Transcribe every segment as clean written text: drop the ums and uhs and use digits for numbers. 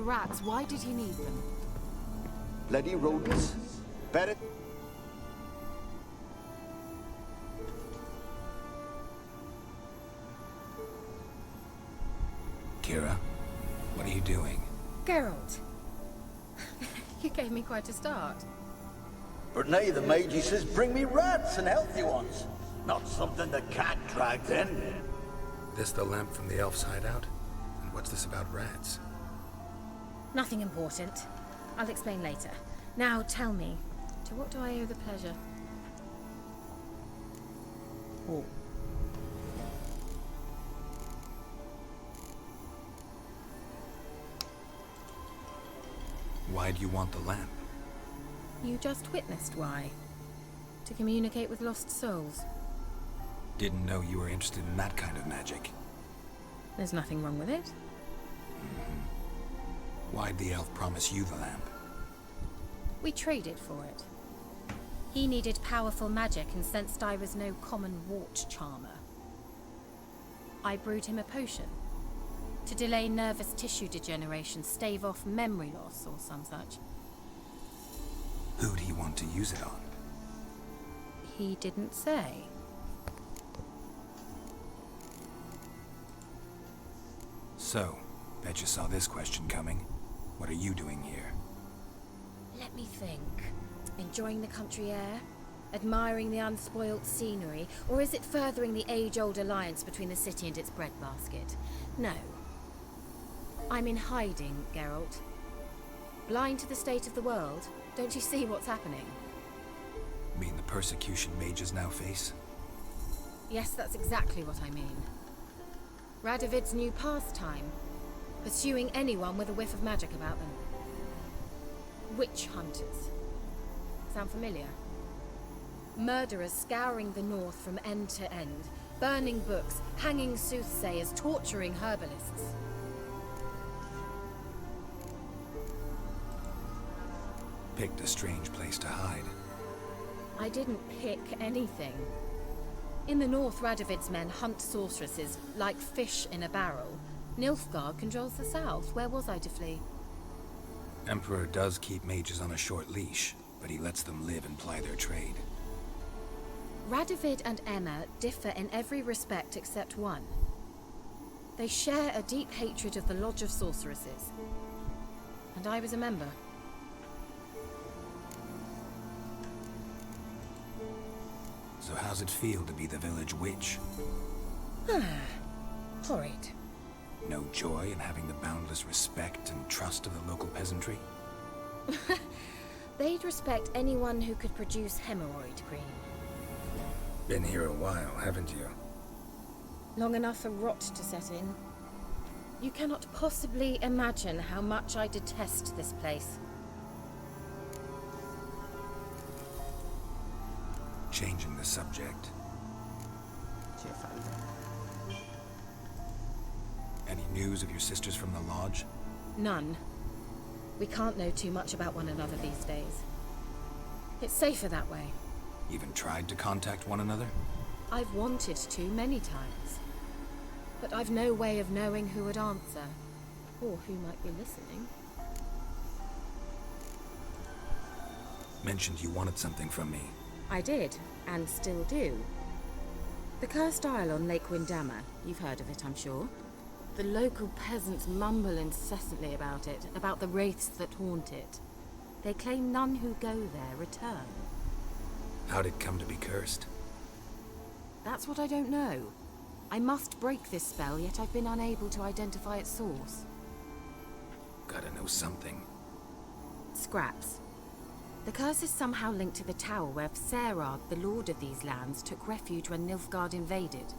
The rats, why did he need them? Bloody rodents. Better. Kira, what are you doing? Geralt. You gave me quite a start. But now the mage says bring me rats and healthy ones. Not something the cat dragged in. This the lamp from the elf's hideout? And what's this about rats? Nothing important. I'll explain later. Now tell me, to what do I owe the pleasure? Oh. Why do you want the lamp? You just witnessed why. To communicate with lost souls. Didn't know you were interested in that kind of magic. There's nothing wrong with it. Why'd the elf promise you the lamp? We traded for it. He needed powerful magic and sensed I was no common wart charmer. I brewed him a potion. To delay nervous tissue degeneration, stave off memory loss or some such. Who'd he want to use it on? He didn't say. So, bet you saw this question coming. What are you doing here? Let me think. Enjoying the country air? Admiring the unspoilt scenery? Or is it furthering the age-old alliance between the city and its breadbasket? No. I'm in hiding, Geralt. Blind to the state of the world? Don't you see what's happening? Mean the persecution mages now face? Yes, that's exactly what I mean. Radovid's new pastime. Pursuing anyone with a whiff of magic about them. Witch hunters. Sound familiar? Murderers scouring the north from end to end. Burning books, hanging soothsayers, torturing herbalists. Picked a strange place to hide. I didn't pick anything. In the north, Radovid's men hunt sorceresses like fish in a barrel. Nilfgaard controls the south. Where was I to flee? Emperor does keep mages on a short leash, but he lets them live and ply their trade. Radovid and Emma differ in every respect except one. They share a deep hatred of the Lodge of Sorceresses. And I was a member. So how's it feel to be the village witch? Horrid. No joy in having the boundless respect and trust of the local peasantry? They'd respect anyone who could produce hemorrhoid cream. Been here a while, haven't you? Long enough for rot to set in. You cannot possibly imagine how much I detest this place. Changing the subject. Any news of your sisters from the lodge? None. We can't know too much about one another these days. It's safer that way. Even tried to contact one another? I've wanted to many times. But I've no way of knowing who would answer. Or who might be listening. Mentioned you wanted something from me. I did, and still do. The Cursed Isle on Lake Windammer. You've heard of it, I'm sure. The local peasants mumble incessantly about it, about the wraiths that haunt it. They claim none who go there return. How'd it come to be cursed? That's what I don't know. I must break this spell, yet I've been unable to identify its source. Gotta know something. Scraps. The curse is somehow linked to the tower where Serag, the lord of these lands, took refuge when Nilfgaard invaded.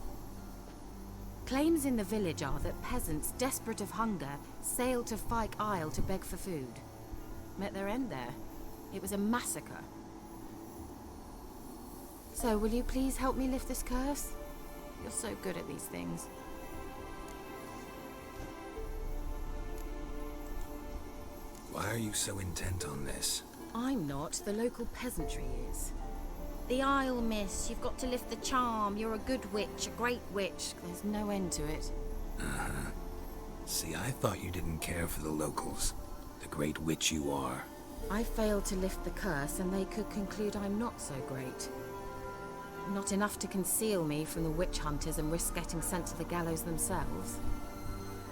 Claims in the village are that peasants, desperate of hunger, sailed to Fyke Isle to beg for food. Met their end there. It was a massacre. So, will you please help me lift this curse? You're so good at these things. Why are you so intent on this? I'm not. The local peasantry is. The Isle, miss. You've got to lift the charm. You're a good witch, a great witch. There's no end to it. Uh-huh. See, I thought you didn't care for the locals. The great witch you are. I failed to lift the curse, and they could conclude I'm not so great. Not enough to conceal me from the witch hunters and risk getting sent to the gallows themselves.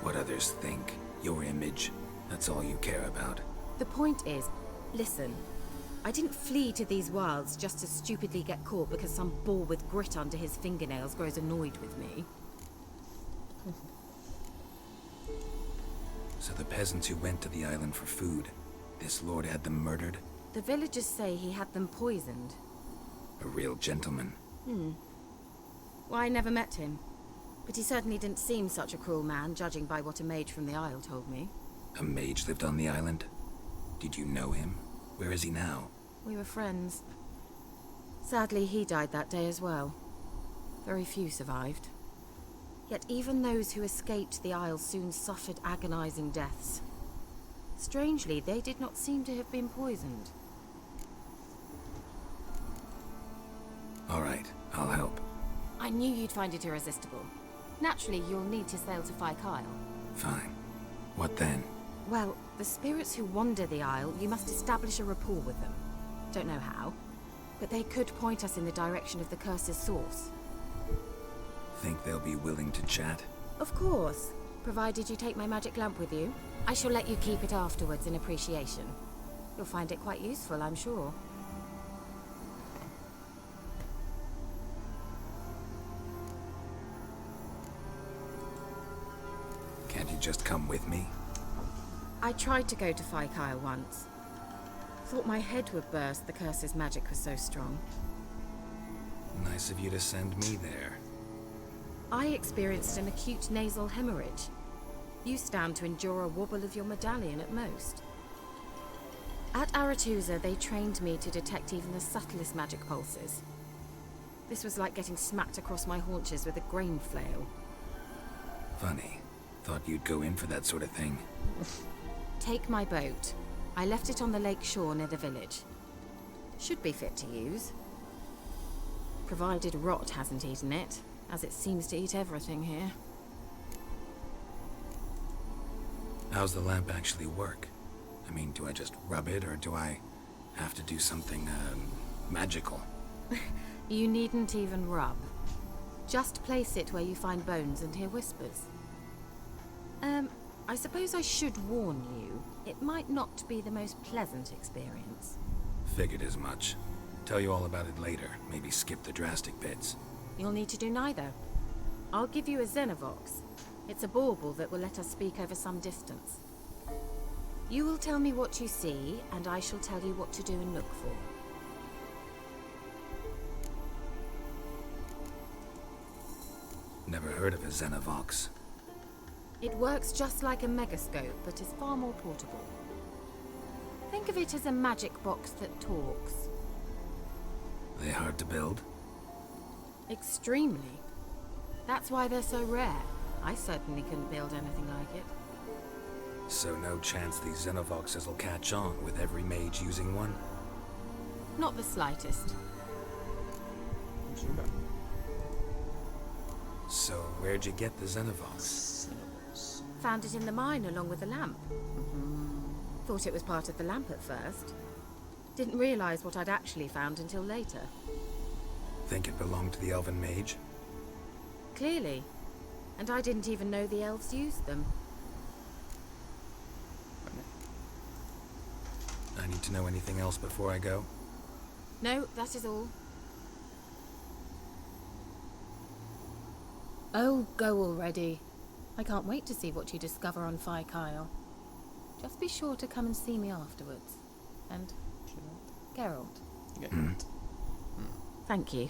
What others think, your image, that's all you care about. The point is, listen, I didn't flee to these wilds just to stupidly get caught because some boar with grit under his fingernails grows annoyed with me. So the peasants who went to the island for food, this lord had them murdered? The villagers say he had them poisoned. A real gentleman. Well, I never met him, but he certainly didn't seem such a cruel man, judging by what a mage from the Isle told me. A mage lived on the island? Did you know him? Where is he now? We were friends. Sadly, he died that day as well. Very few survived. Yet even those who escaped the Isle soon suffered agonizing deaths. Strangely, they did not seem to have been poisoned. All right, I'll help. I knew you'd find it irresistible. Naturally, you'll need to sail to Kyle. Fine. What then? Well, the spirits who wander the Isle, you must establish a rapport with them. Don't know how, but they could point us in the direction of the curse's source. Think they'll be willing to chat? Of course, provided you take my magic lamp with you. I shall let you keep it afterwards in appreciation. You'll find it quite useful, I'm sure. Can't you just come with me? I tried to go to Kyle once. Thought my head would burst, the curse's magic was so strong. Nice of you to send me there. I experienced an acute nasal hemorrhage. You stand to endure a wobble of your medallion at most. At Aretusa, they trained me to detect even the subtlest magic pulses. This was like getting smacked across my haunches with a grain flail. Funny. Thought you'd go in for that sort of thing. Take my boat. I left it on the lake shore near the village. Should be fit to use. Provided rot hasn't eaten it, as it seems to eat everything here. How's the lamp actually work? I mean, do I just rub it, or do I have to do something, magical? You needn't even rub. Just place it where you find bones and hear whispers. I suppose I should warn you, it might not be the most pleasant experience. Figured as much. Tell you all about it later, maybe skip the drastic bits. You'll need to do neither. I'll give you a Xenovox. It's a bauble that will let us speak over some distance. You will tell me what you see, and I shall tell you what to do and look for. Never heard of a Xenovox. It works just like a megascope, but is far more portable. Think of it as a magic box that talks. They hard to build? Extremely. That's why they're so rare. I certainly couldn't build anything like it. So no chance these Xenovoxes will catch on with every mage using one? Not the slightest. So where'd you get the Xenovox? Found it in the mine along with the lamp. Thought it was part of the lamp at first. Didn't realize what I'd actually found until later. Think it belonged to the elven mage? Clearly. And I didn't even know the elves used them. I need to know anything else before I go? No, that is all. Oh, go already. I can't wait to see what you discover on Kyle. Just be sure to come and see me afterwards. And Geralt. Thank you.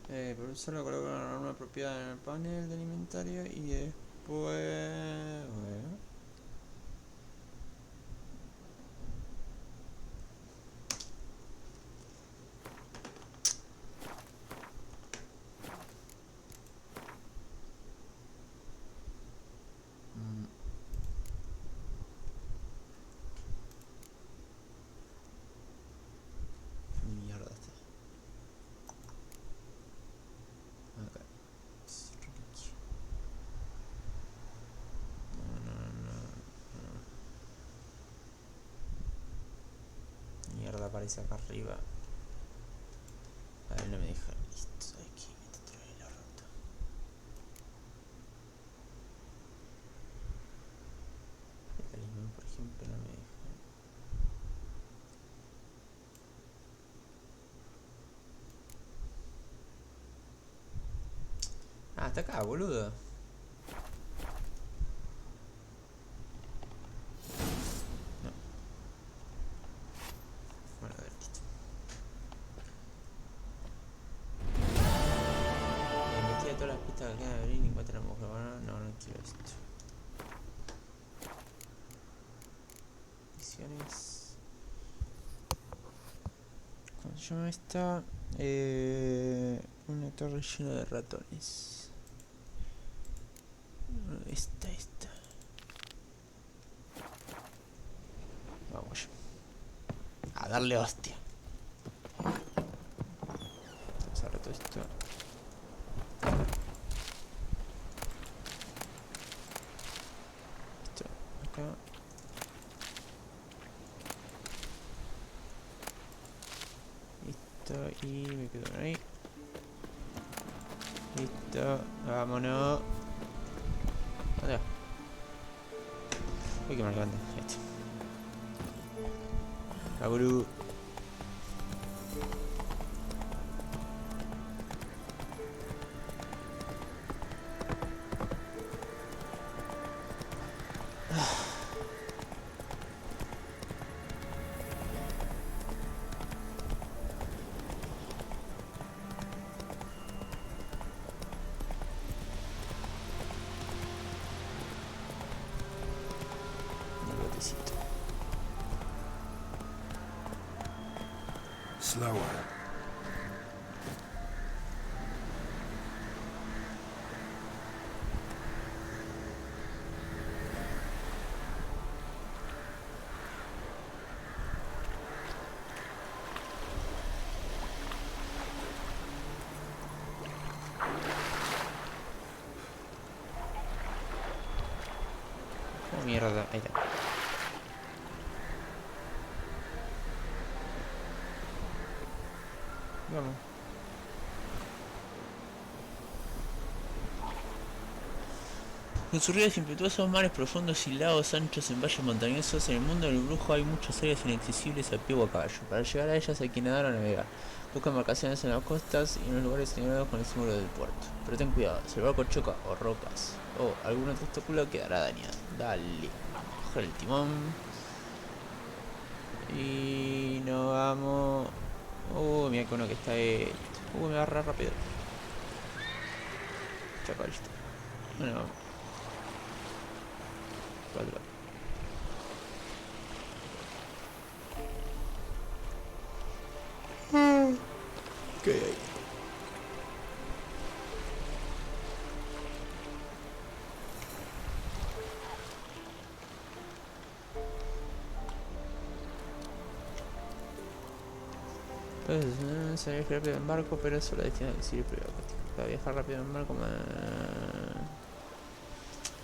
Por eso lo coloco una norma apropiada en el panel de inventario y después... Bueno. Mierda está. dice acá arriba. A ver, no me deja. Listo, aquí me trae la ruta. El talismán, por ejemplo, no me deja. Ah, está acá, boludo. No. Bueno, a ver, listo. Investiga todas las pistas que quedan de abrir y encuentra a la mujer. Bueno, no quiero esto. Misiones. ¿Cómo se llama esta? Una torre llena de ratones. Esta. Vamos. A darle hostia. Vamos a todo esto. Esto acá. Listo, y me quedo ahí. Listo, vámonos. ¿Dónde va? Uy, que me levanta. Ahí está. Aburu. Slower. Oh, mierda, ahí está. Vamos. En sus ríos impetuosos, mares profundos y lagos anchos en valles montañosos, en el mundo del brujo hay muchas áreas inaccesibles a pie o a caballo. Para llegar a ellas hay que nadar o navegar. Busca embarcaciones en las costas y en los lugares señalados con el símbolo del puerto. Pero ten cuidado, si el barco choca o rocas o algún otro obstáculo quedará dañado. Dale, coge el timón. Y nos vamos. Mira que uno que está hecho. Me agarra rápido. Chaco, listo. Bueno, vamos. Cuatro. ¿Qué hay ahí? Puedes salir rápido en barco, pero solo destinado a sirve primero. Para viajar rápido en barco más...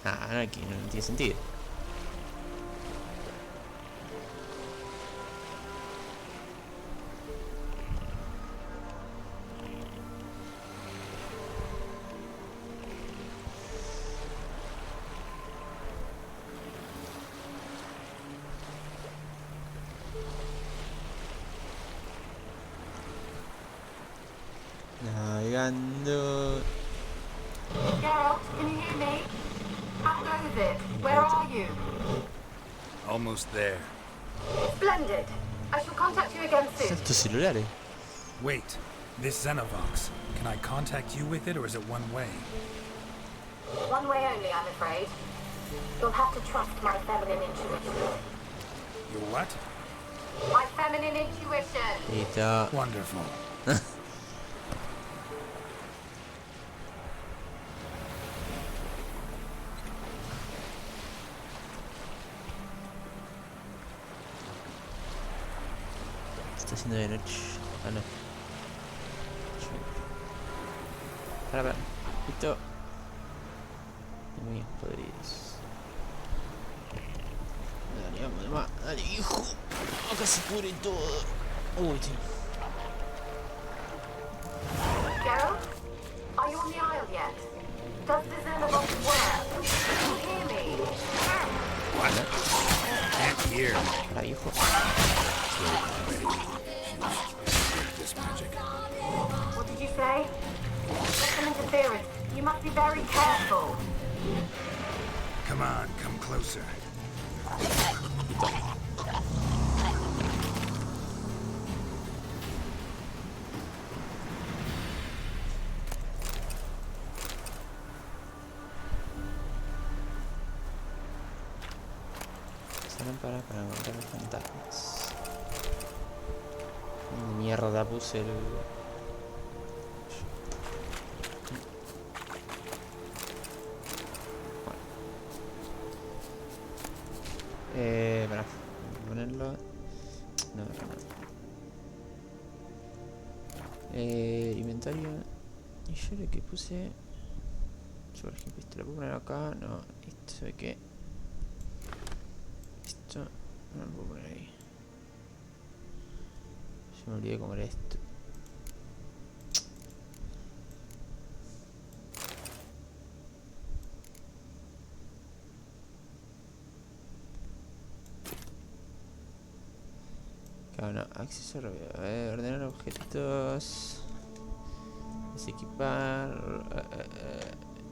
Ah, aquí no tiene sentido. Navegando. Geralt, can you hear me? How goes it? Where are you? Almost there. Splendid. I shall contact you again soon. Son tus celulares. Wait, this Xenovox. Can I contact you with it, or is it one way? One way only, I'm afraid. You'll have to trust my feminine intuition. Your what? My feminine intuition. Ahí está. Wonderful. Está haciendo de noche. Ah, no. Para. Listo. Demonios podridos. Dale, vamos, demás. Dale, hijo. Acá se pudre todo. Uy, tío. Geralt? Are you on the Isle yet? Does the Xenobox work? Can you hear me? What? Can't hear. Para viejo. This magic. What did you say? There's some interference. You must be very careful. Come on, come closer. Para encontrar los fantasmas. Mierda, puse el... Para ponerlo... No, acá no. Inventario. Y yo lo que puse... Yo por ejemplo, esto lo puedo poner acá. No, esto se ve que... Esto no lo puedo poner ahí. Yo me olvidé cómo era esto. Claro, no, acceso rápido. A ver, ordenar objetos. Desequipar.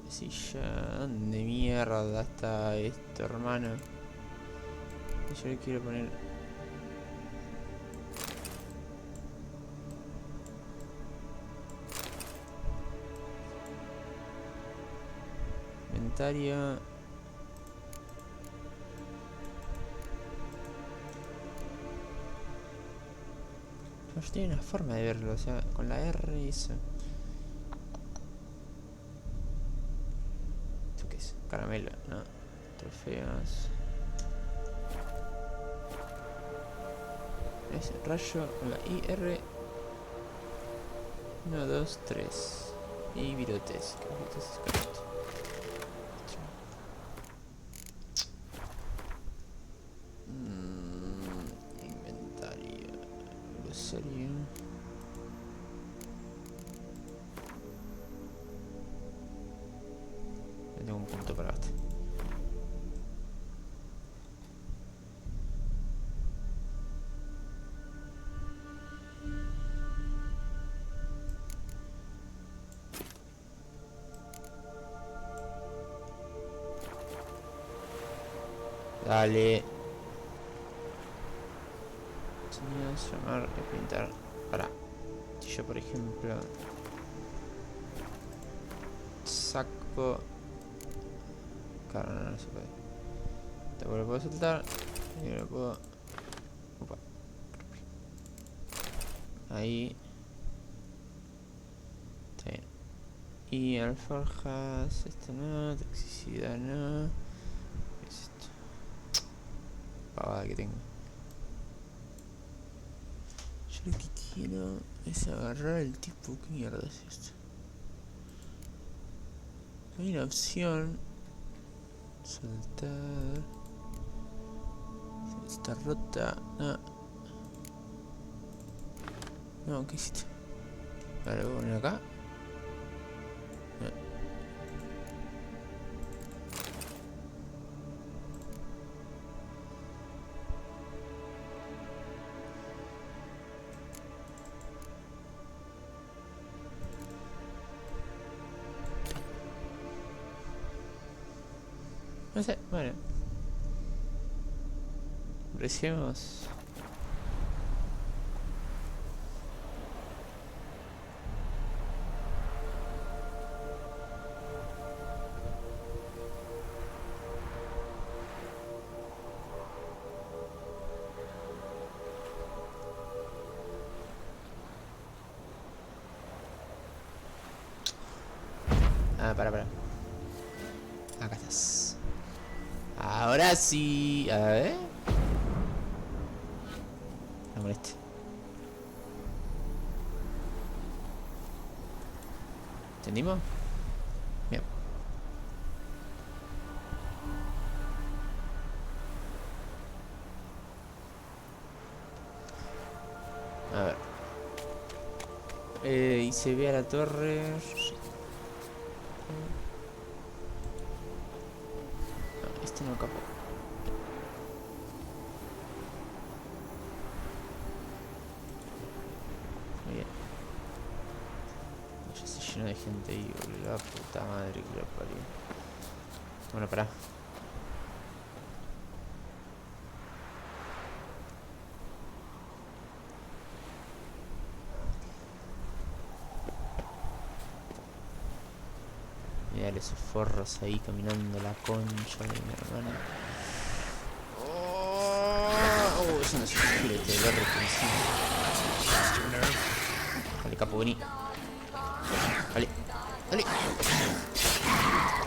Silla. ¿Dónde mierda está esto, hermano? Yo le quiero poner... Inventario. No, yo tengo una forma de verlo, o sea, con la R y eso. ¿Esto qué es? Caramelo, no. Trofeos. Es rayo con la IR. 1, 2, 3. Y virotes. ¿Qué objetos es con esto? Inventario. Glosario. Ya tengo un punto para esto. Dale. Sonidos, llamar y pintar. Para. Si yo por ejemplo saco. Claro, no se puede. Te lo puedo soltar. Y lo puedo. Opa. Ahí. Está bien. Y alforjas. Esto no. Toxicidad no. ¿Qué es esto? Pavada que tengo. Yo lo que quiero es agarrar el tipo. ¿Qué mierda es esto? Hay una opción. Soltar. Está rota. No. No, ¿qué hiciste? Vale, voy a poner acá. No sé, bueno. Recibimos. Ah, para. Acá estás. Ahora sí. A ver. No moleste. ¿Entendimos? Bien. A Y se ve a la torre. No, este no capó. Muy bien. Ya se llenó de gente ahí, boludo. La puta madre que lo parió. Bueno, pará. Mirá esos forros ahí caminando la concha de mi hermana. Oh, eso no es un filete de R Dale, capo, vení. Dale, dale.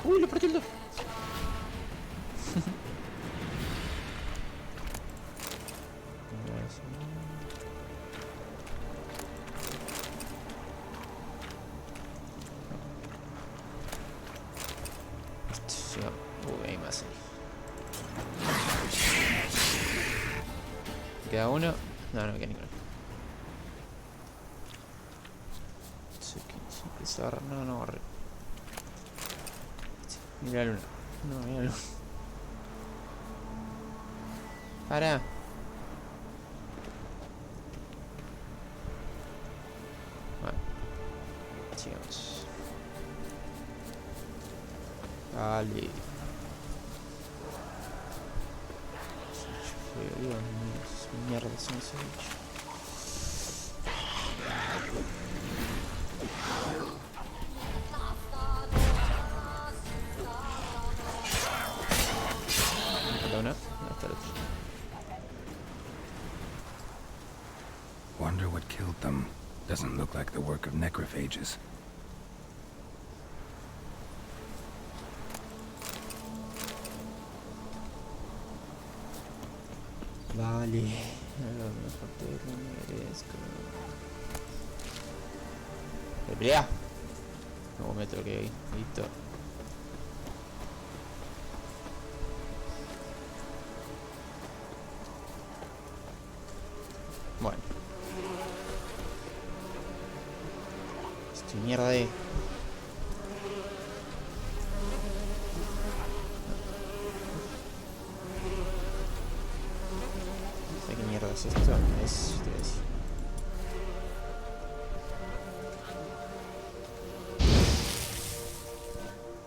Uy, lo partió el dos. Uy, hay más ahí. Queda uno. No, no queda ninguno. No, no, agarré. Mira la luna. No, mira la luna. Para. Bueno. Sigamos. Dale. Dios mío, mierda, se me hizo bicho. Una, no está el otro. Wonder what killed them. Doesn't look like the work of necrophages. Vale, lo mejor te lo merezco. ¿De pelea? No metro que hay, listo. Bueno. Estoy mierda de... ¿Qué mierda es esto? Es... te voy a decir.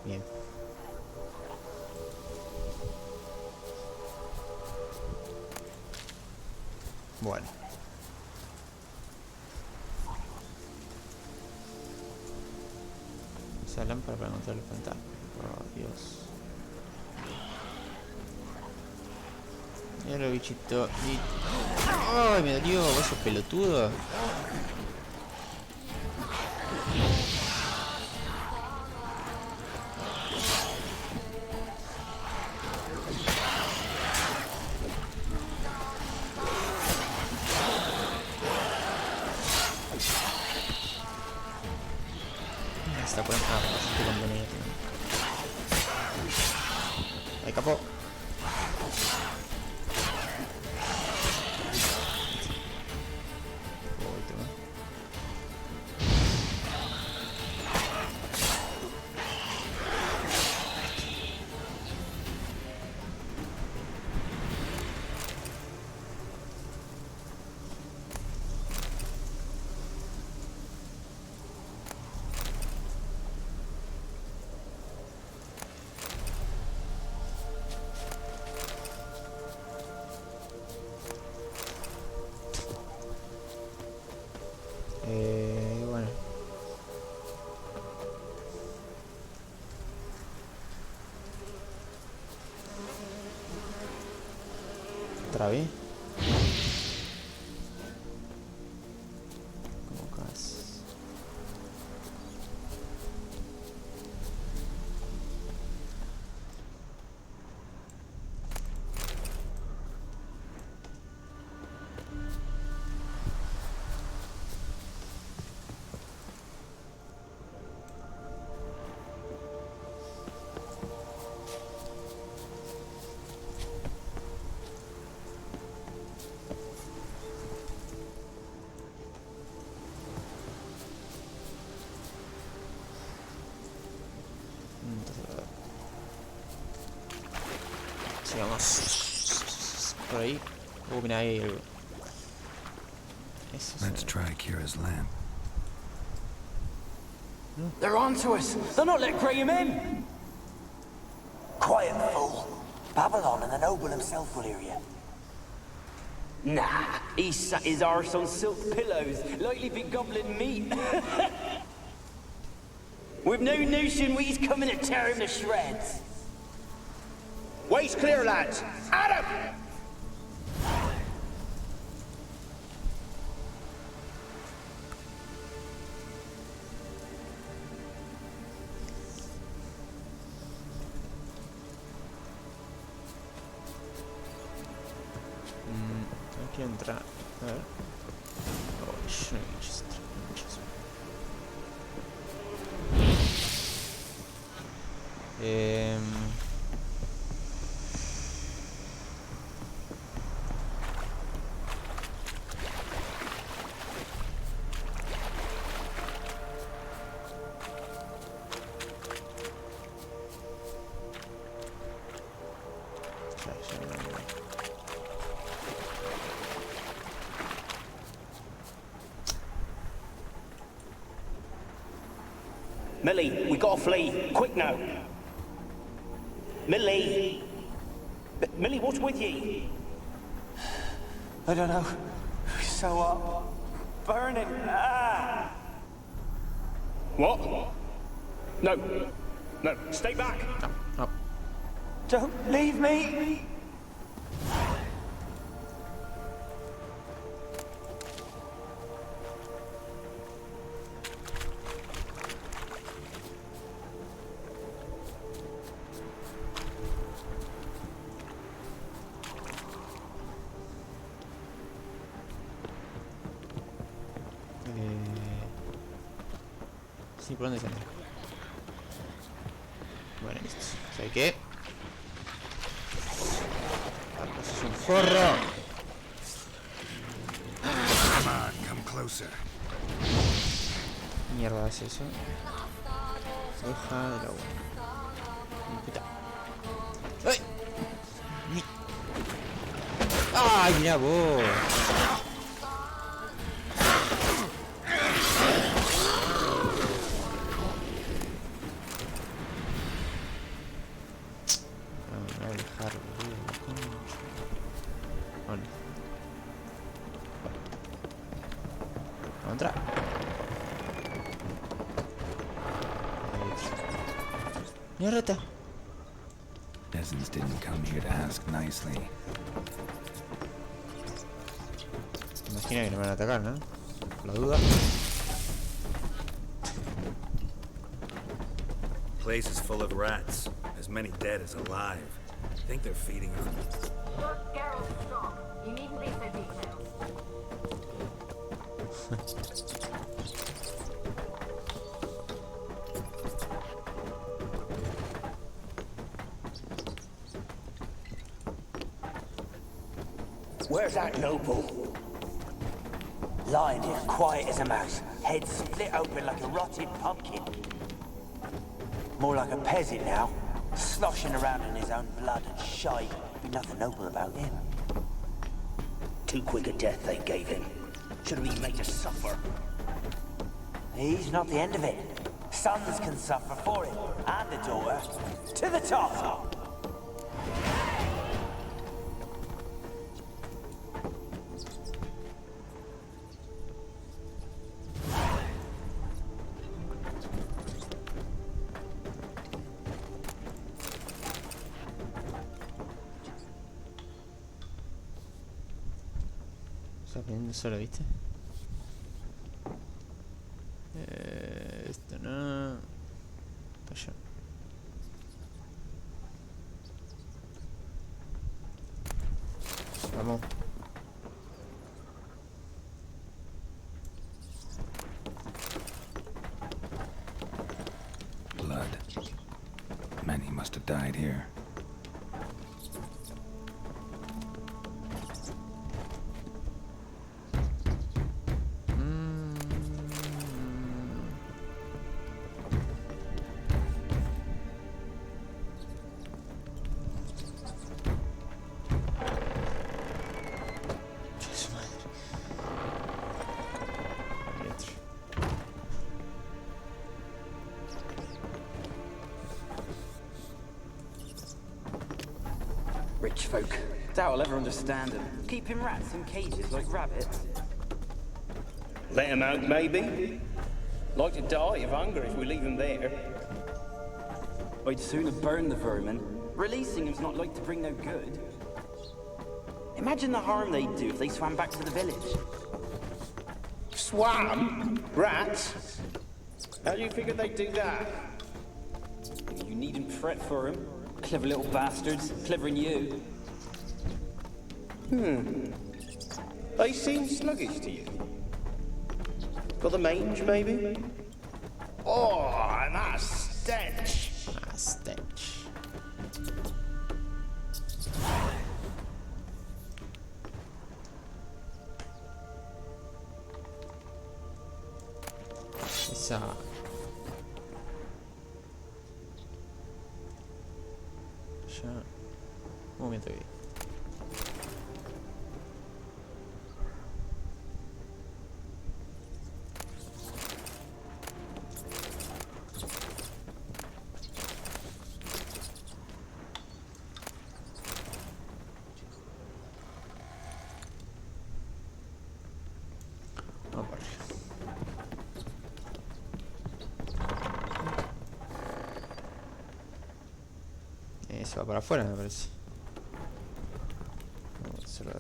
Bien. Bueno. Esa lámpara para encontrar los fantasmas. Oh, Dios. Mira los bichitos. ¡Ay, me dolió! ¿Vos sos pelotudo? Está por acá. Estoy con veneno. Ahí capó. Bueno. ¿Otra vez? Como casi. Sigamos. Por ahí. Mira, ahí hay algo. Eso es Let's try Kira's lamp. They're onto us. They're not letting Graham in. Quiet, fool. Babylon and the noble himself will hear you. Nah, he sat his arse on silk pillows, likely be gobbling meat. We've no notion he's coming to tear him to shreds. Way's clear, lads. Adam! Hay que entrar. A ver. Oh, registro. Millie, we gotta flee. Quick now. Millie! Millie, what's with you? I don't know. So what? Burning. Ah! What? No. No, stay back. No. Don't leave me! Sí, ¿por dónde se entra? Bueno, listo. ¿Sabes qué? Eso es un forro. Come on, come closer. Mierda es eso. Hoja del agua. Puta. ¡Ay! ¡Ay, mira vos! Contra. Mierda. Peasants didn't come here to ask nicely. Imagina que no me van a atacar, ¿no? Por la duda. Place is full of rats. As many dead as alive. I think they're feeding on them. Look, Geralt, stop. You needn't be so detailed. Where's that noble? Lying here, quiet as a mouse. Head split open like a rotted pumpkin. More like a peasant now. Sloshing around in his own blood and shite. Be nothing noble about him. Too quick a death they gave him. Should have been made to suffer. He's not the end of it. Sons can suffer for him. And the daughter. To the top! Está prendiendo solo, ¿viste? Esto no. Esto yo. Vamos. Blood. Many must have died here. folk. Doubt I'll ever understand them. Keeping rats in cages like rabbits. Let him out, maybe? Like to die of hunger if we leave him there. I'd sooner burn the vermin. Releasing him's not like to bring no good. Imagine the harm they'd do if they swam back to the village. Swam? Rats? How do you figure they'd do that? You needn't fret for him. Clever little bastards. Clever than you. They seem sluggish to you. Got the mange, maybe? Oh, and that stench! Ah, stench. Esa. Ya. Un momento ahí. Se va para afuera, me parece. Vamos a hacerlo.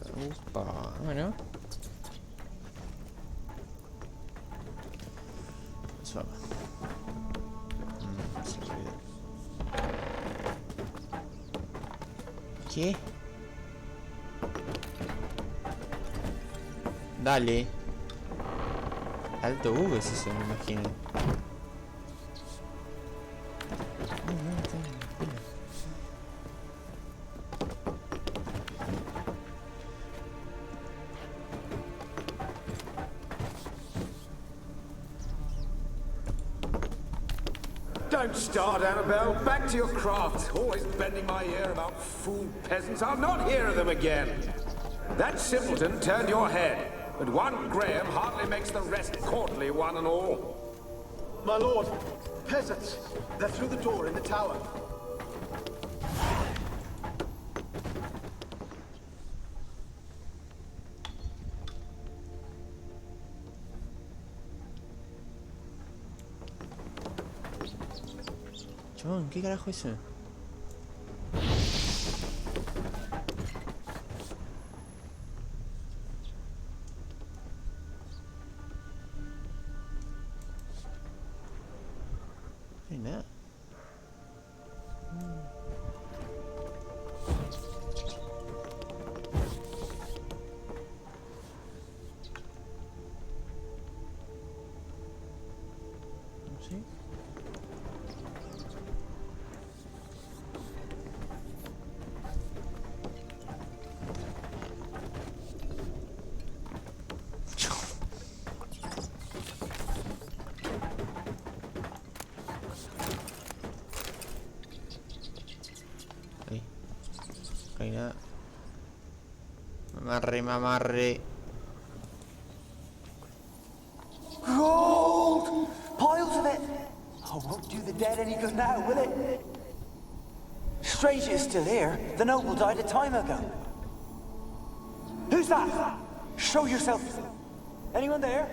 Upa, bueno. Eso va. Se olvidó. ¿Qué? Dale. Alto V es eso, me imagino. Don't start, Annabelle. Back to your craft. Always bending my ear about fool peasants. I'll not hear of them again. That simpleton turned your head, but one Graham hardly makes the rest courtly, one and all. My lord, peasants. They're through the door in the tower. Chabón, ¿qué carajo es eso? No hay nada. ¿Sí? Ahí. No hay nada. Mamarre, mamarre. Gold! Piles of it! Oh, won't do the dead any good now, will it? Strange it's still here. The noble died a time ago. Who's that? Show yourself. Anyone there?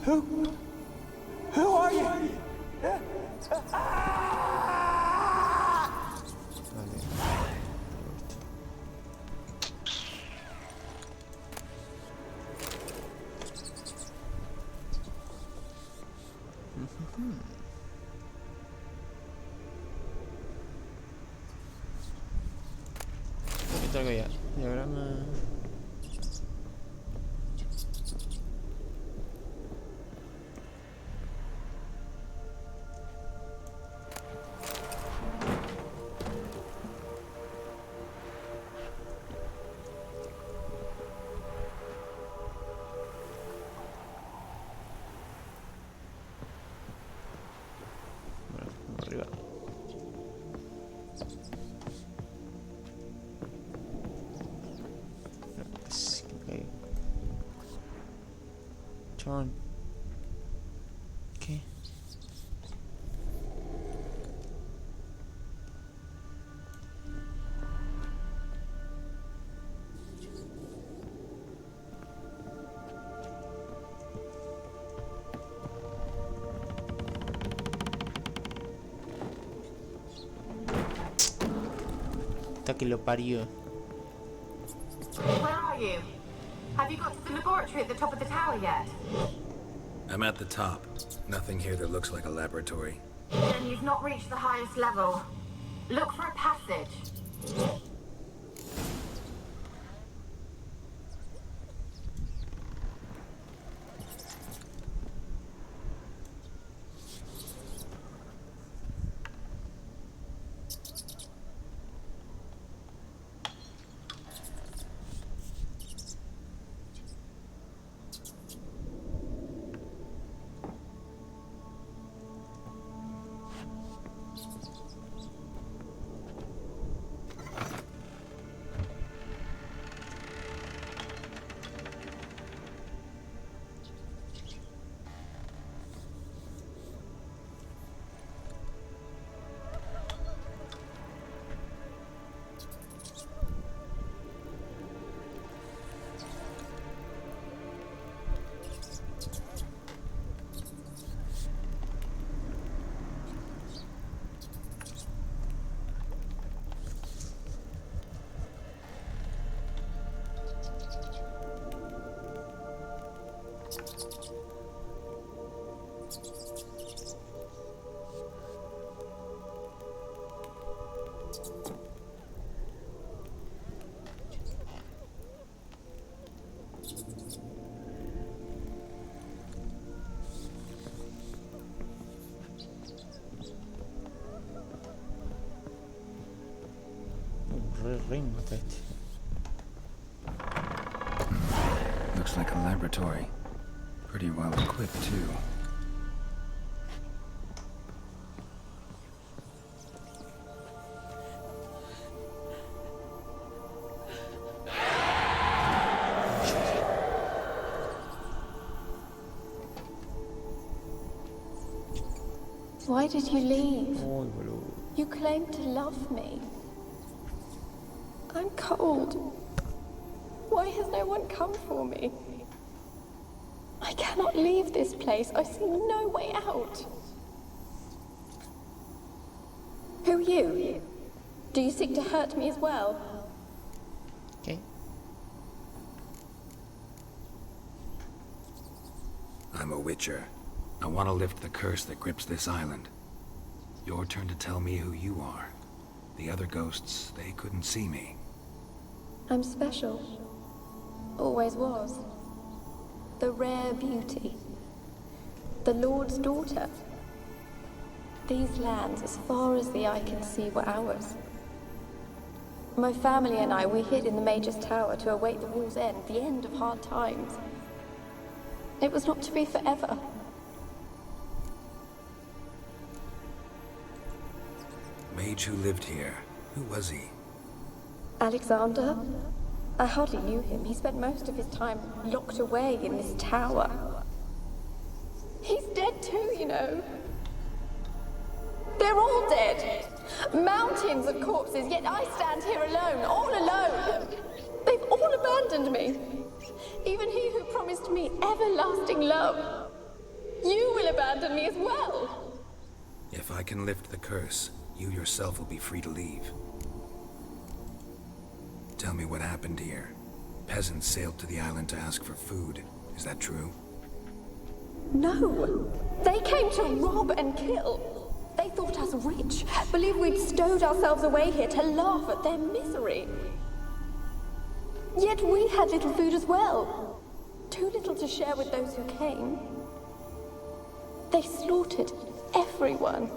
Who? Who are you? Esto algo ya. Diagrama. Bueno, vamos arriba. Chabón. ¿Qué? puta que lo parió. Where are you? Have you got to the laboratory at the top of the tower yet? I'm at the top. Nothing here that looks like a laboratory. Then you've not reached the highest level. Look for a passage. Looks like a laboratory. Pretty well equipped, too. Why did you leave? You claimed to love me. I'm cold. Why has no one come for me? I cannot leave this place. I see no way out. Who are you? Do you seek to hurt me as well? Okay. I'm a witcher. I want to lift the curse that grips this island. Your turn to tell me who you are. The other ghosts, they couldn't see me. I'm special. Always was. The rare beauty. The Lord's daughter. These lands, as far as the eye can see, were ours. My family and I, we hid in the Mage's Tower to await the war's end, the end of hard times. It was not to be forever. Mage who lived here. Who was he? Alexander? I hardly knew him. He spent most of his time locked away in this tower. He's dead too, you know. They're all dead. Mountains of corpses, yet I stand here alone, all alone. They've all abandoned me. Even he who promised me everlasting love. You will abandon me as well. If I can lift the curse, you yourself will be free to leave. Tell me what happened here. Peasants sailed to the island to ask for food. Is that true? No. They came to rob and kill. They thought us rich, believed we'd stowed ourselves away here to laugh at their misery. Yet we had little food as well. Too little to share with those who came. They slaughtered everyone.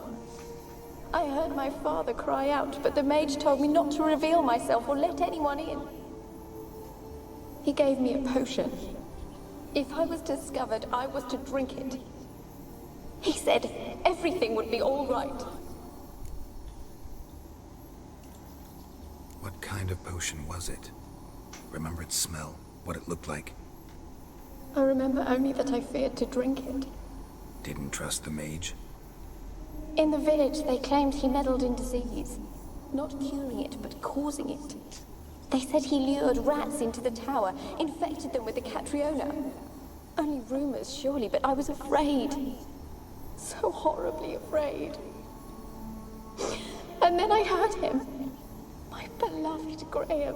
I heard my father cry out, but the mage told me not to reveal myself or let anyone in. He gave me a potion. If I was discovered, I was to drink it. He said everything would be all right. What kind of potion was it? Remember its smell? What it looked like? I remember only that I feared to drink it. Didn't trust the mage? In the village, they claimed he meddled in disease. Not curing it, but causing it. They said he lured rats into the tower, infected them with the Catriona. Only rumors, surely, but I was afraid. So horribly afraid. And then I heard him. My beloved Graham.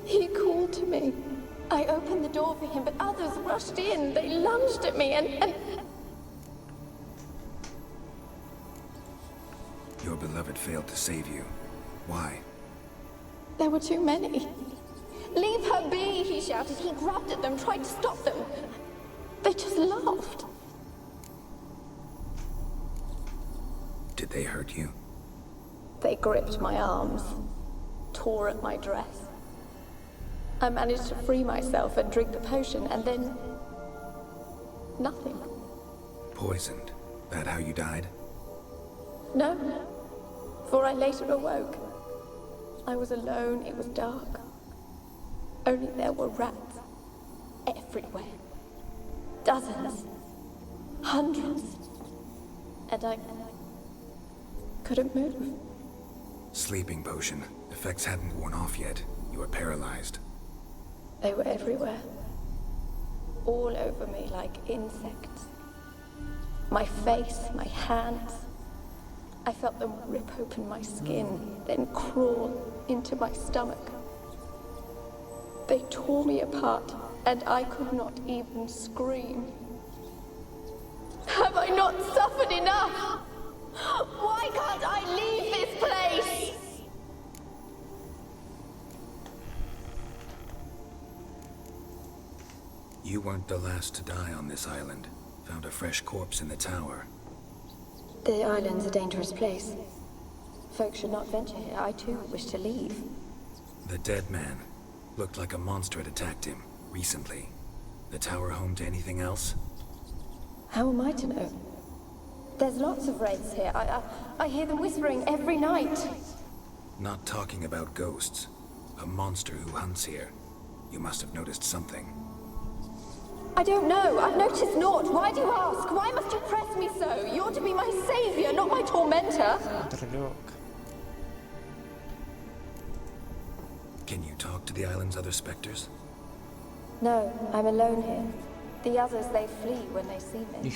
He called to me. I opened the door for him, but others rushed in. They lunged at me and... Your beloved failed to save you. Why? There were too many. Leave her be, he shouted. He grabbed at them, tried to stop them. They just laughed. Did they hurt you? They gripped my arms, tore at my dress. I managed to free myself and drink the potion, and then... nothing. Poisoned? That how you died? No, for I later awoke. I was alone, it was dark. Only there were rats everywhere. Dozens. Hundreds. And I couldn't move. Sleeping potion. Effects hadn't worn off yet. You were paralyzed. They were everywhere. All over me like insects. My face, my hands. I felt them rip open my skin, then crawl into my stomach. They tore me apart, and I could not even scream. Have I not suffered enough? Why can't I leave this place? You weren't the last to die on this island. Found a fresh corpse in the tower. The island's a dangerous place. Folks should not venture here. I too wish to leave. The dead man. Looked like a monster had attacked him, recently. The tower home to anything else? How am I to know? There's lots of wraiths here. I hear them whispering every night. Not talking about ghosts. A monster who hunts here. You must have noticed something. I don't know. I've noticed naught. Why do you ask? Why must you press me so? You're to be my savior, not my tormentor. Can you talk to the island's other specters? No, I'm alone here. The others, they flee when they see me.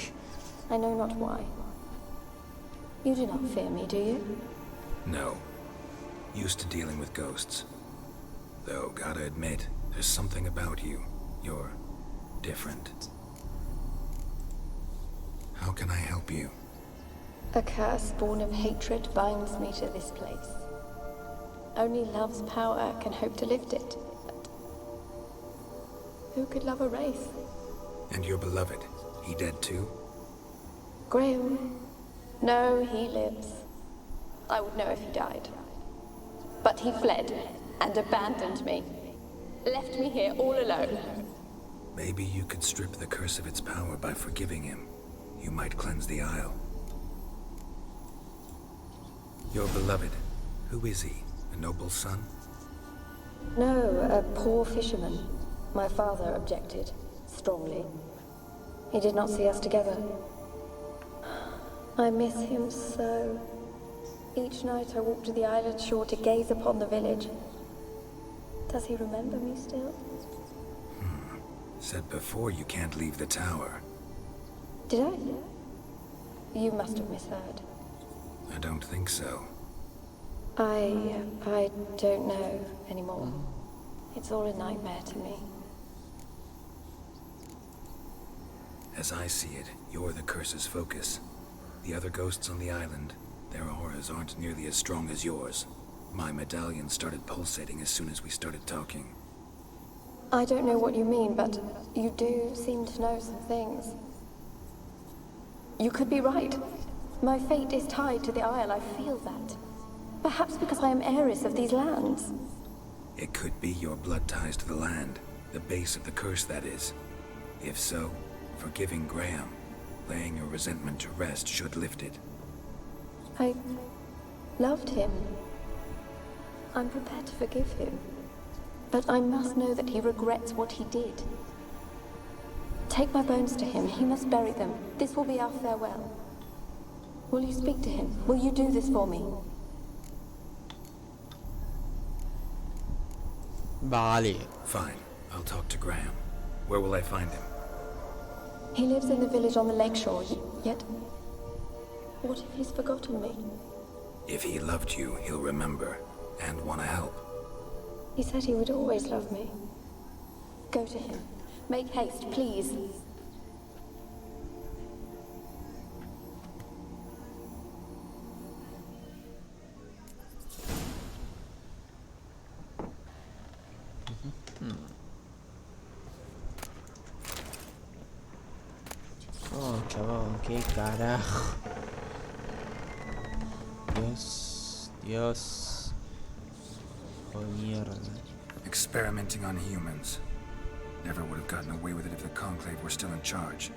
I know not why. You do not fear me, do you? No. Used to dealing with ghosts. Though, gotta admit, there's something about you. You're different. How can I help you? A curse born of hatred binds me to this place. Only love's power can hope to lift it. But who could love a wraith? And your beloved, he dead too? Graham? No, he lives. I would know if he died. But he fled and abandoned me. Left me here all alone. Maybe you could strip the curse of its power by forgiving him. You might cleanse the Isle. Your beloved, who is he? A noble son? No, a poor fisherman. My father objected, strongly. He did not see us together. I miss him so. Each night I walk to the island shore to gaze upon the village. Does he remember me still? Said before you can't leave the tower. Did I? You must have misheard. I don't think so. I don't know anymore. It's all a nightmare to me. As I see it, you're the curse's focus. The other ghosts on the island, their auras aren't nearly as strong as yours. My medallion started pulsating as soon as we started talking. I don't know what you mean, but you do seem to know some things. You could be right. My fate is tied to the Isle, I feel that. Perhaps because I am heiress of these lands. It could be your blood ties to the land, the base of the curse, that is. If so, forgiving Graham, laying your resentment to rest should lift it. I loved him. I'm prepared to forgive him. But I must know that he regrets what he did. Take my bones to him. He must bury them. This will be our farewell. Will you speak to him? Will you do this for me? Vale. Fine. I'll talk to Graham. Where will I find him? He lives in the village on the lakeshore, yet... What if he's forgotten me? If he loved you, he'll remember. and want to help. He said he would always love me. Go to him. Make haste, please. Oh, chabón, qué carajo. Dios. Oh, mierda. Experimenting on humans. Never would have gotten away with it if the Conclave were still in charge.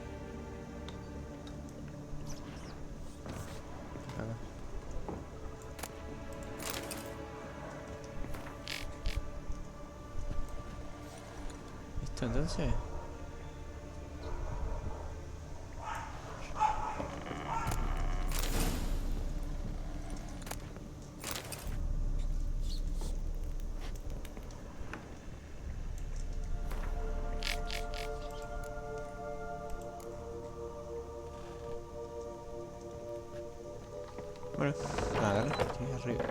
¿Esto entonces? Bueno, nada, estoy arriba.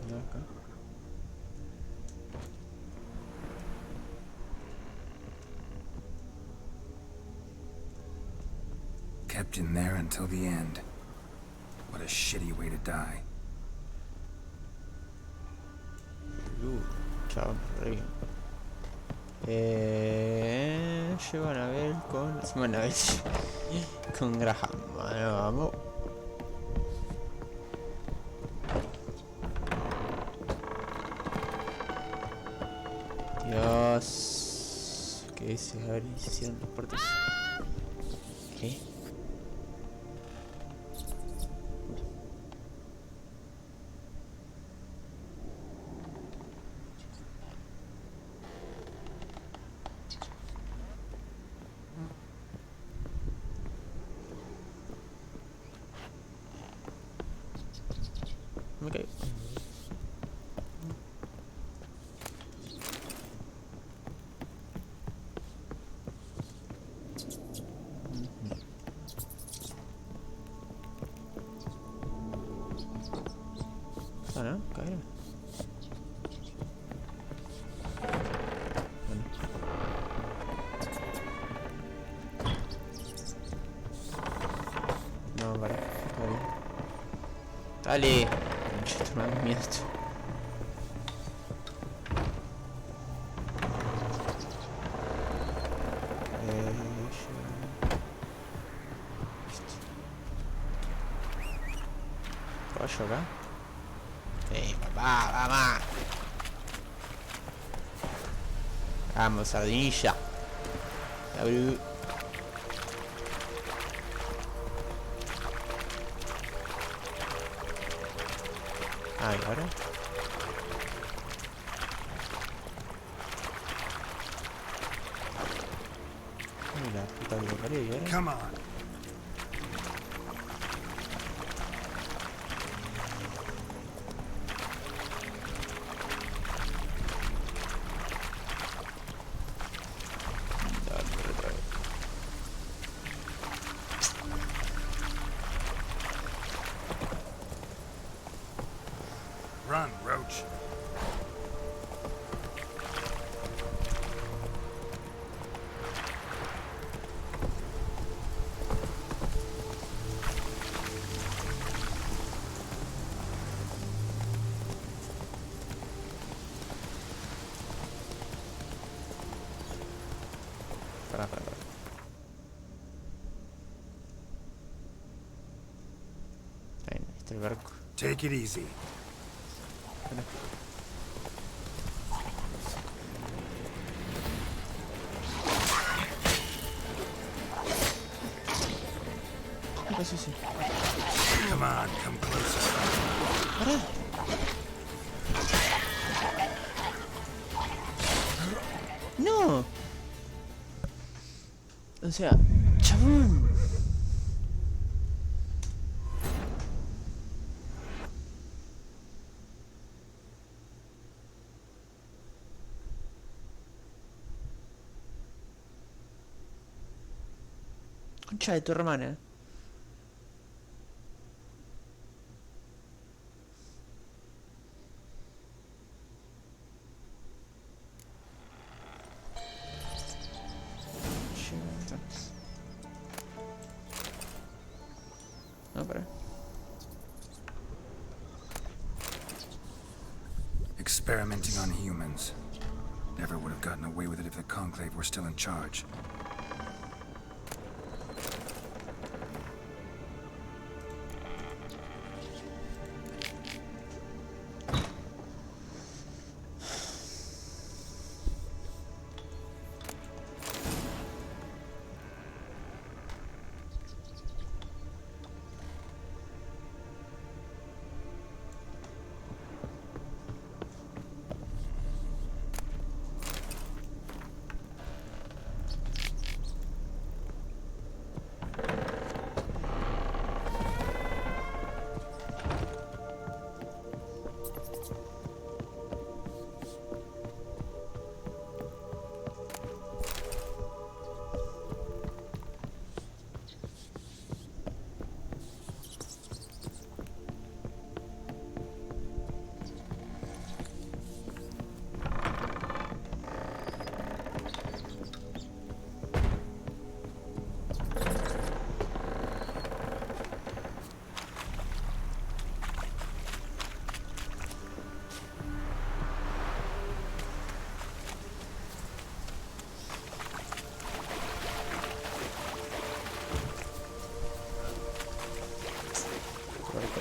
Y acá. Kept in there until the end. What a shitty way to die. Chao, arriba. Llevo a Anabel con... Sí, Anabel con Graham. Bueno, vamos. Dios. ¿Qué se abre y se cierran las puertas? ¿Qué? Okay. ¿No? Caer. No, vale. Dale. Esto me da miedo. ¿Caballo acá? Papá, mamá. Vamos, sardinilla. Abrí. Ah, ¿y ahora? Ay, la puta que lo parió, ¿y ahora? Come on. Run, Roach. Para. Ahí está el barco. Take it easy. Sí. Come on, come closer. ¡Para! ¡No! O sea, chabón. concha de tu hermana. No, para. Experimenting on humans. Never would have gotten away with it if the Conclave were still in charge.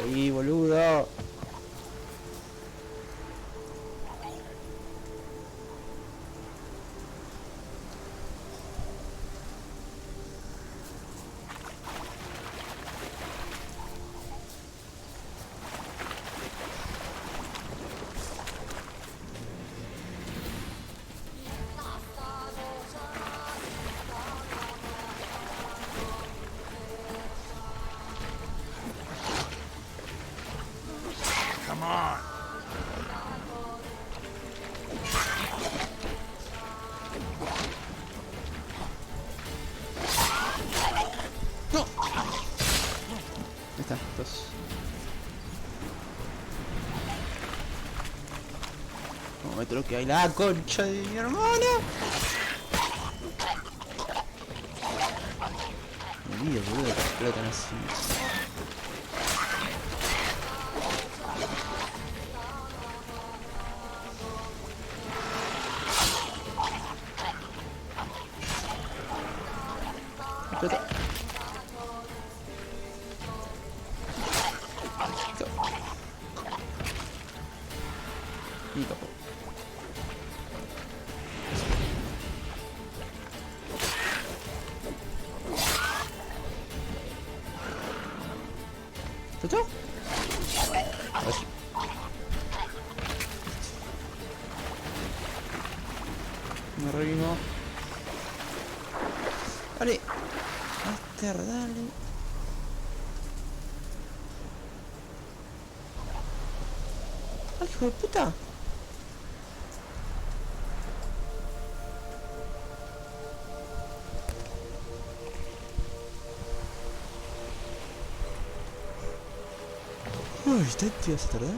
Ahí, boludo. Come on! ¡No! Ahí está, dos. No me troque ahí la concha de mi hermana. Me olvido, boludo, que explotan así. Explota. Y capó. ¿Explotó? Ahora sí. Me revimos. Vale. Dale. ¡Ay, hijo de puta! Uy, este tío se tarda.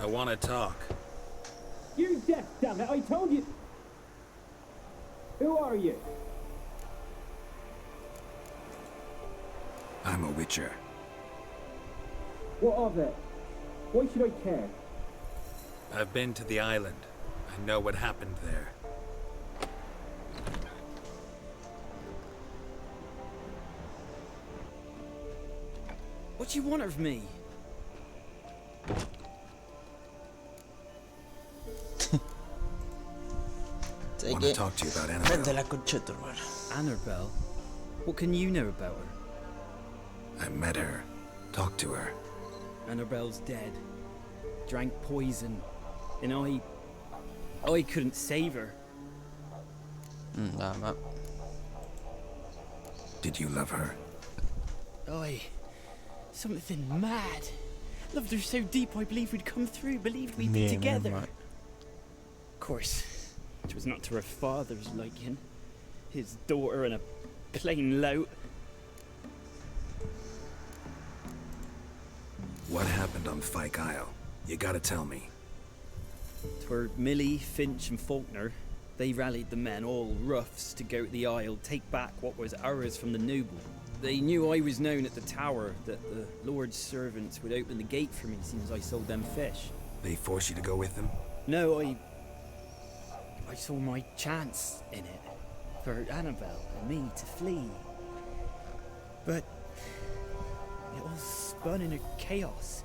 I want to talk. You deaf, damn it! I told you. Who are you? I'm a Witcher. What of it? Why should I care? I've been to the island. I know what happened there. What do you want of me? I want to talk to you about Annabelle. Annabelle? What can you know about her? I met her. Talked to her. Annabelle's dead. Drank poison. And I couldn't save her. Tama. Did you love her? Something mad. Loved her so deep I believed we'd come through, believed we'd be together. Of course, it was not to her father's liking. His daughter and a plain lout. What happened on Fyke Isle? You gotta tell me. 'Twere Millie, Finch and Faulkner. They rallied the men, all roughs, to go to the Isle, take back what was ours from the noble. They knew I was known at the tower, that the Lord's servants would open the gate for me since I sold them fish. They forced you to go with them? No, I saw my chance in it. For Annabelle and me to flee. But it all spun in a chaos.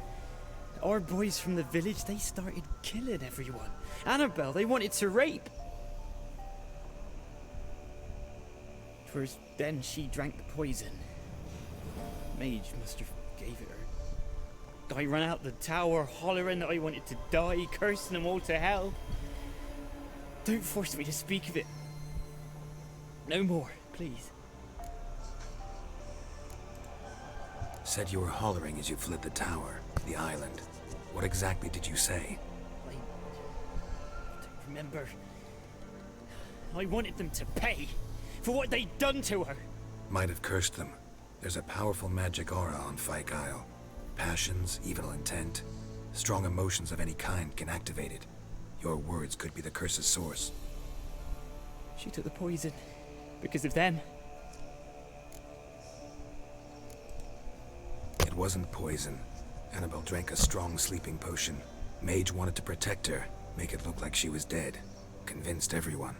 Our boys from the village, they started killing everyone. Annabelle, they wanted to rape. 'Twas then she drank the poison. Mage must have gave it her. I ran out the tower hollering that I wanted to die, cursing them all to hell. Don't force me to speak of it. No more, please. Said you were hollering as you fled the tower, the island. What exactly did you say? I don't remember. I wanted them to pay for what they'd done to her. Might have cursed them. There's a powerful magic aura on Fyke Isle. Passions, evil intent, strong emotions of any kind can activate it. Your words could be the curse's source. She took the poison because of them. It wasn't poison. Annabelle drank a strong sleeping potion. Mage wanted to protect her, make it look like she was dead. Convinced everyone.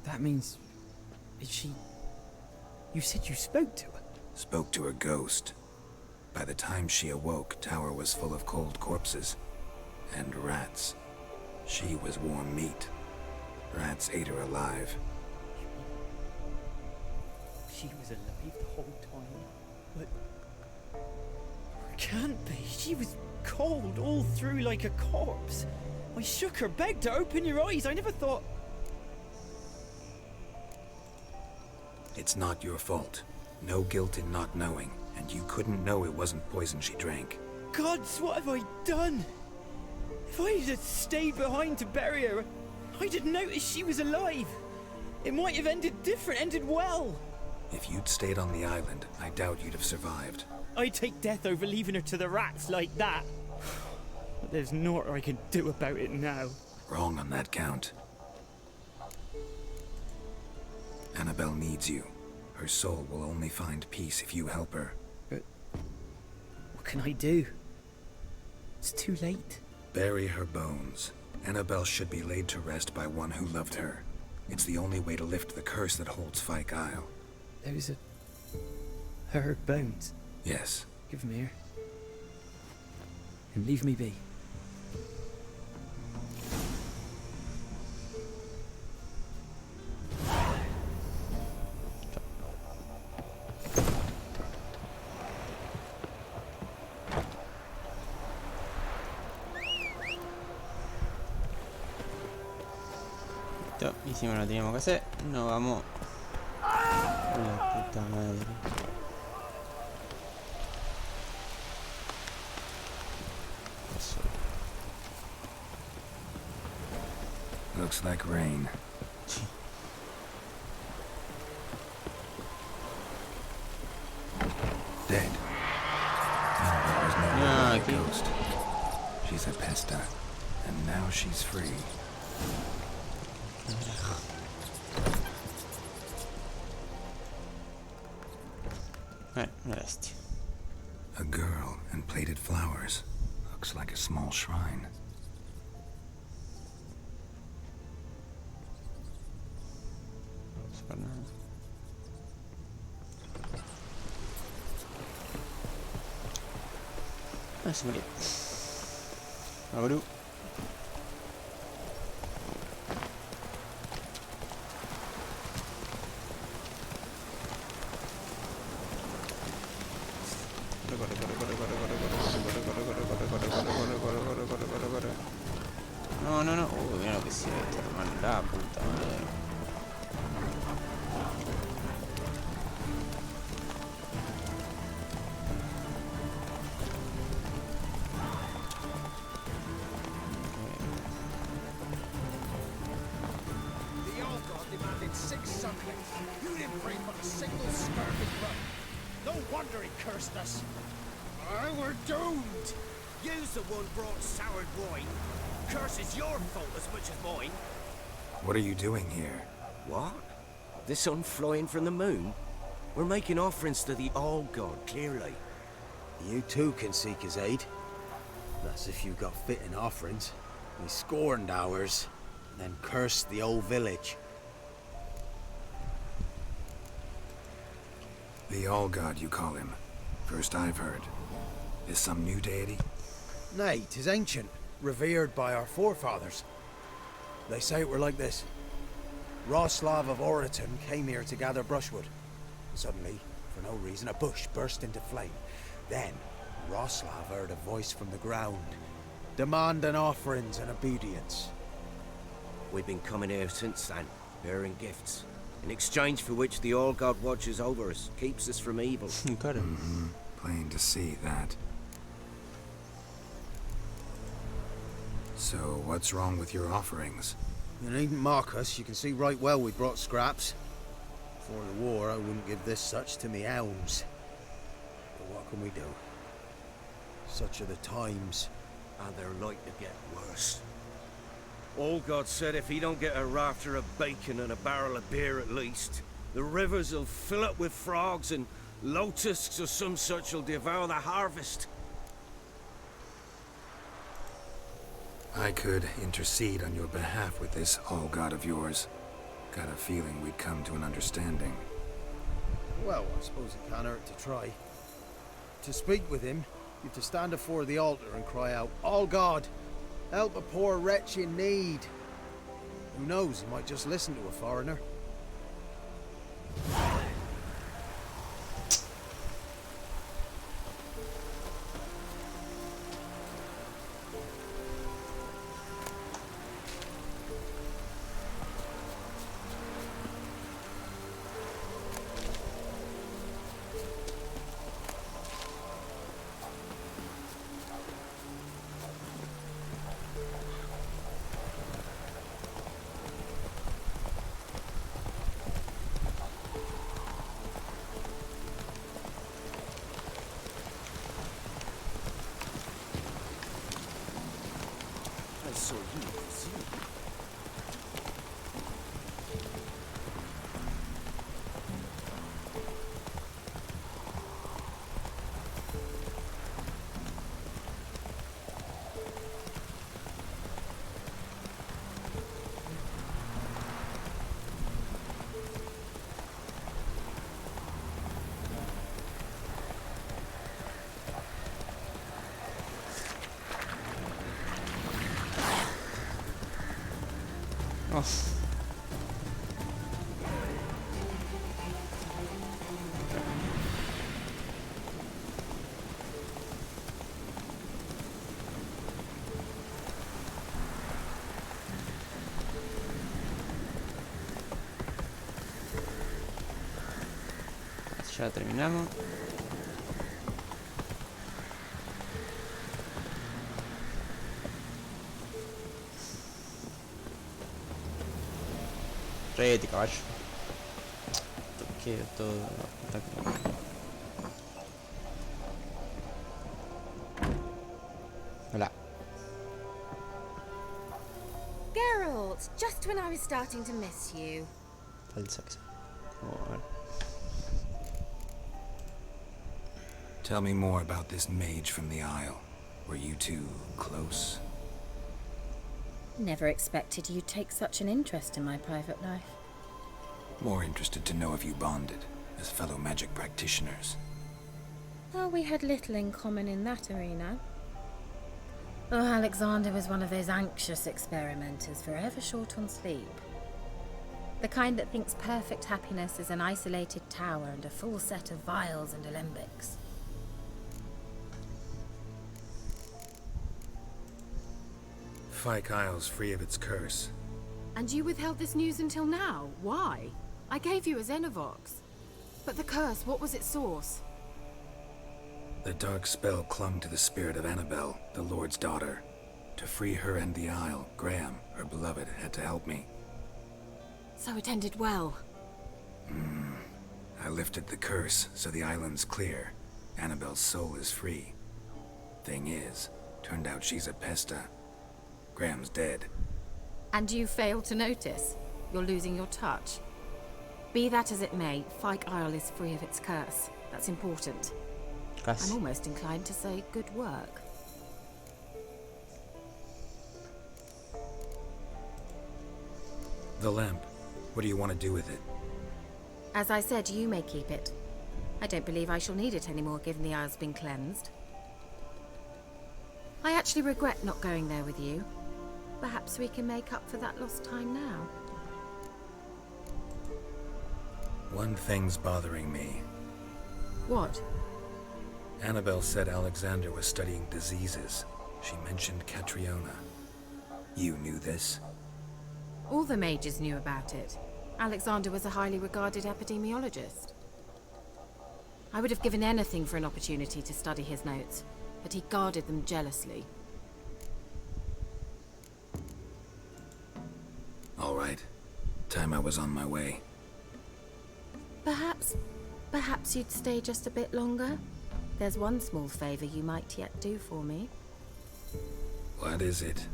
That means... is she... You said you spoke to her? Spoke to her ghost. By the time she awoke, tower was full of cold corpses. And rats. She was warm meat. Rats ate her alive. She was alive the whole time? But... Can't be. She was cold all through like a corpse. I shook her, begged her, open your eyes. I never thought... It's not your fault. No guilt in not knowing, and you couldn't know it wasn't poison she drank. Gods, what have I done? If I had stayed behind to bury her, I didn't notice she was alive. It might have ended different, ended well. If you'd stayed on the island, I doubt you'd have survived. I'd take death over leaving her to the rats like that. But there's naught I can do about it now. Wrong on that count. Annabelle needs you. Her soul will only find peace if you help her. But what can I do? It's too late. Bury her bones. Annabelle should be laid to rest by one who loved her. It's the only way to lift the curse that holds Fyke Isle. Those are... her bones? Yes. Give them here. And leave me be. Hicimos lo que teníamos que hacer. Nos vamos. La puta madre. Eso. Looks like rain. Dead. There was no ghost. She's a pesta, and now she's free. Rest. A girl and plated flowers. Looks like a small shrine. Ah, se murió. Abru. No, no, no. Uy, mira lo que sí esto, hermano. La puta madre. The old god demanded 6 sunlets. You didn't bring but a single scurvy run. No wonder he cursed us. We're doomed. You's the one brought soured wine. Curse is your fault as much as mine. What are you doing here? What? The sun flying from the moon? We're making offerings to the All God, clearly. You too can seek his aid. That's if you got fitting offerings. We scorned ours, then cursed the old village. The All-God, you call him. First I've heard. Is some new deity? Nay, 'tis ancient, revered by our forefathers. They say it were like this. Roslav of Oriton came here to gather brushwood. Suddenly, for no reason, a bush burst into flame. Then, Roslav heard a voice from the ground, demanding offerings and obedience. We've been coming here since then, bearing gifts, in exchange for which the All God watches over us, keeps us from evil. Got it. Plain to see that. So, what's wrong with your offerings? You needn't mock us, you can see right well we brought scraps. Before the war, I wouldn't give this such to me elms. But what can we do? Such are the times. And they're like to get worse. All God said if he don't get a rafter of bacon and a barrel of beer at least, the rivers will fill up with frogs and locusts or some such will devour the harvest. I could intercede on your behalf with this All-God of yours. Got a feeling we'd come to an understanding. Well, I suppose it can't hurt to try. To speak with him, you have to stand before the altar and cry out, "All God, help a poor wretch in need." Who knows, he might just listen to a foreigner. So you Oh. Ya terminamos. Rete, caballo. Toque todo. Hola. Geralt, just when I was starting to miss you. Falsa que sea. Tell me more about this mage from the Isle. Were you two close? Never expected you'd take such an interest in my private life. More interested to know if you bonded, as fellow magic practitioners. Well, we had little in common in that arena. Oh, Alexander was one of those anxious experimenters, forever short on sleep. The kind that thinks perfect happiness is an isolated tower and a full set of vials and alembics. Fyke Isle's free of its curse. And you withheld this news until now? Why? I gave you a Xenovox. But the curse, what was its source? The dark spell clung to the spirit of Annabelle, the Lord's daughter. To free her and the Isle, Graham, her beloved, had to help me. So it ended well. I lifted the curse, so the island's clear. Annabelle's soul is free. Thing is, turned out she's a pesta. Graham's dead. And you failed to notice? You're losing your touch. Be that as it may, Fyke Isle is free of its curse. That's important. Casi. I'm almost inclined to say good work. The lamp. What do you want to do with it? As I said, you may keep it. I don't believe I shall need it anymore, given the Isle's been cleansed. I actually regret not going there with you. Perhaps we can make up for that lost time now. One thing's bothering me. What? Annabelle said Alexander was studying diseases. She mentioned Catriona. You knew this? All the mages knew about it. Alexander was a highly regarded epidemiologist. I would have given anything for an opportunity to study his notes, but he guarded them jealously. All right. Time I was on my way. Perhaps you'd stay just a bit longer? There's one small favor you might yet do for me. What is it?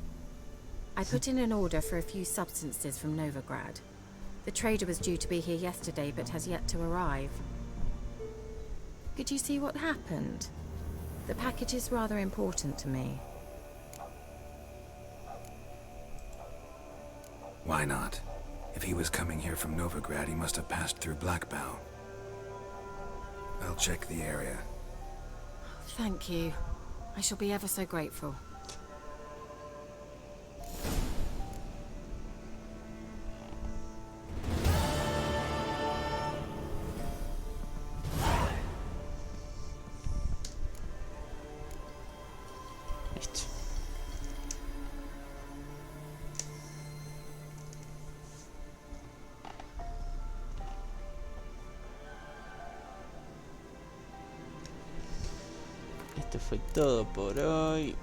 I put in an order for a few substances from Novigrad. The trader was due to be here yesterday, but has yet to arrive. Could you see what happened? The package is rather important to me. Why not? If he was coming here from Novigrad, he must have passed through Blackbow. I'll check the area. Thank you. I shall be ever so grateful. Listo. Esto fue todo por hoy.